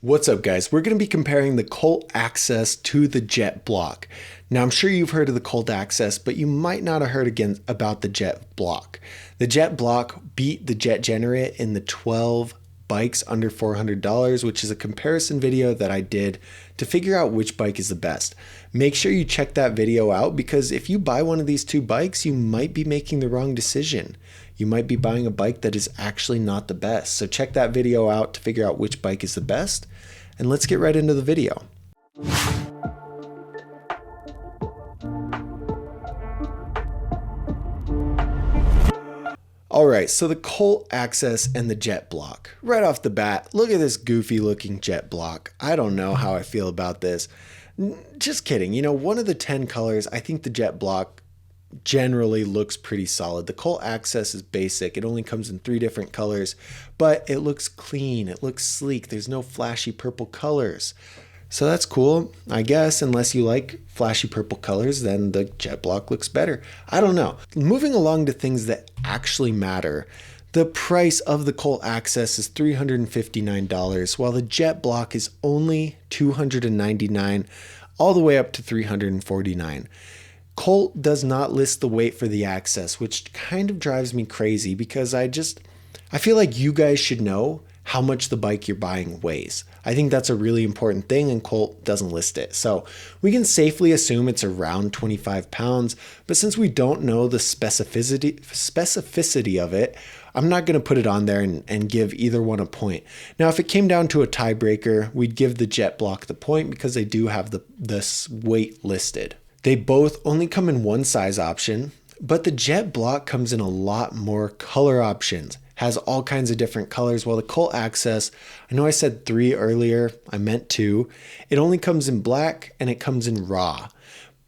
What's up, guys? We're going to be comparing the Colt Access to the Jet Block. Now, I'm sure you've heard of the Colt Access, but you might not have heard again about the Jet Block. The Jet Block beat the Jet Generate in the 12 bikes under $400, which is a comparison video that I did to figure out which bike is the best. Make sure you check that video out, because if you buy one of these two bikes, you might be making the wrong decision. You might be buying a bike that is actually not the best. So check that video out to figure out which bike is the best. And let's get right into the video. Alright, so the Colt Access and the Jet Block. Right off the bat, look at this goofy looking Jet Block. I don't know how I feel about this. Just kidding. You know, one of the 10 colors, I think the Jet Block generally looks pretty solid. The Colt Access is basic. It only comes in 3 different colors, but it looks clean. It looks sleek. There's no flashy purple colors. So that's cool, I guess. Unless you like flashy purple colors, then the Jet Block looks better. I don't know. Moving along to things that actually matter. The price of the Colt Access is $359, while the Jet Block is only $299, all the way up to $349. Colt does not list the weight for the Access, which kind of drives me crazy, because I feel like you guys should know how much the bike you're buying weighs. I think that's a really important thing, and Colt doesn't list it. So we can safely assume it's around 25 pounds, but since we don't know the specificity of it, I'm not going to put it on there and give either one a point. Now, if it came down to a tiebreaker, we'd give the Jet Block the point because they do have this weight listed. They both only come in one size option, but the Jet Block comes in a lot more color options. Has all kinds of different colors, while the Colt Access, I know I said 3 earlier, I meant 2. It only comes in black and it comes in raw.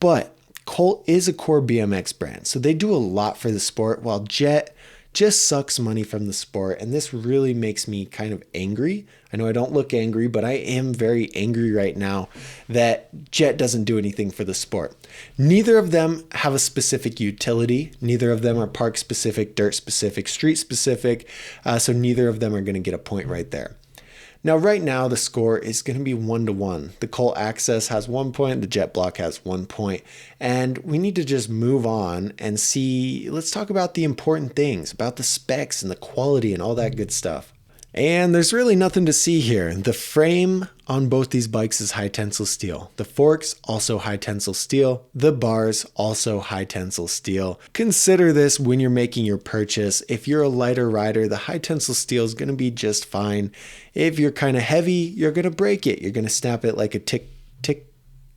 But Colt is a core BMX brand, so they do a lot for the sport, while Jet just sucks money from the sport, and this really makes me kind of angry. I know I don't look angry, but I am very angry right now that Jet doesn't do anything for the sport. Neither of them have a specific utility. Neither of them are park specific, dirt specific, street specific, so neither of them are going to get a point right there. Now, right now, the score is going to be 1-1. The Colt Access has 1 point, the Jet Block has 1 point, and we need to just move on and see. Let's talk about the important things, about the specs and the quality and all that good stuff. And there's really nothing to see here. The frame on both these bikes is high tensile steel. The forks, also high tensile steel. The bars, also high tensile steel. Consider this when you're making your purchase. If you're a lighter rider, the high tensile steel is going to be just fine. If you're kind of heavy, you're going to break it. You're going to snap it like a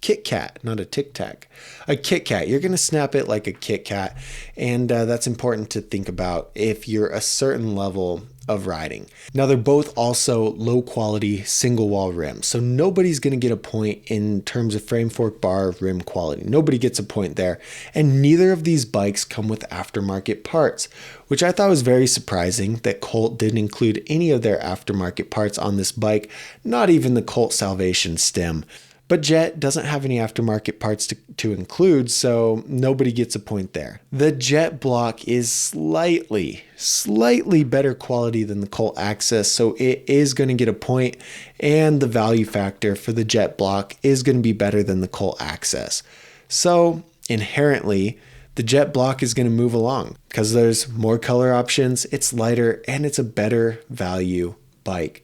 Kit Kat, not a Tic Tac, a Kit Kat. You're going to snap it like a Kit Kat, and that's important to think about if you're a certain level of riding. Now, they're both also low quality single wall rims, so nobody's going to get a point in terms of frame, fork, bar, rim quality. Nobody gets a point there, and neither of these bikes come with aftermarket parts, which I thought was very surprising that Colt didn't include any of their aftermarket parts on this bike, not even the Colt Salvation stem. But Jet doesn't have any aftermarket parts to include, so nobody gets a point there. The Jet Block is slightly better quality than the Colt Access, so it is going to get a point, and the value factor for the Jet Block is going to be better than the Colt Access. So inherently, the Jet Block is going to move along because there's more color options, it's lighter, and it's a better value bike.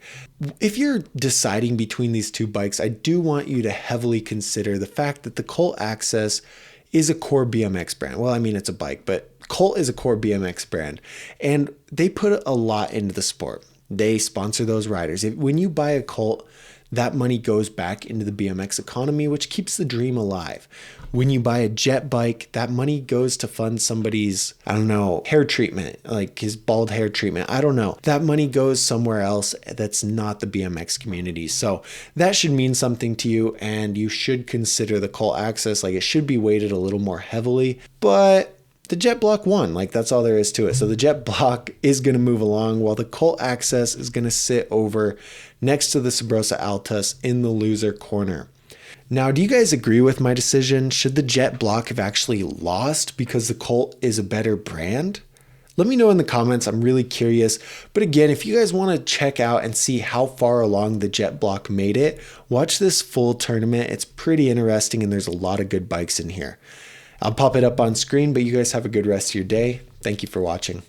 If you're deciding between these two bikes, I do want you to heavily consider the fact that the Colt Access is a core BMX brand. Well, I mean, it's a bike, but Colt is a core BMX brand, and they put a lot into the sport. They sponsor those riders. When you buy a Colt, that money goes back into the BMX economy, which keeps the dream alive. When you buy a Jet bike, that money goes to fund somebody's, I don't know, hair treatment, like his bald hair treatment. I don't know. That money goes somewhere else that's not the BMX community. So that should mean something to you, and you should consider the Colt Access. Like, it should be weighted a little more heavily, but the Jet Block won. Like, that's all there is to it. So the Jet Block is going to move along, while the Colt Access is going to sit over next to the Sabrosa Altus in the loser corner. Now, do you guys agree with my decision? Should the Jet Block have actually lost because the Colt is a better brand? Let me know in the comments. I'm really curious. But again, if you guys want to check out and see how far along the jet block made it, watch this full tournament. It's pretty interesting and there's a lot of good bikes in here. I'll pop it up on screen, but you guys have a good rest of your day. Thank you for watching.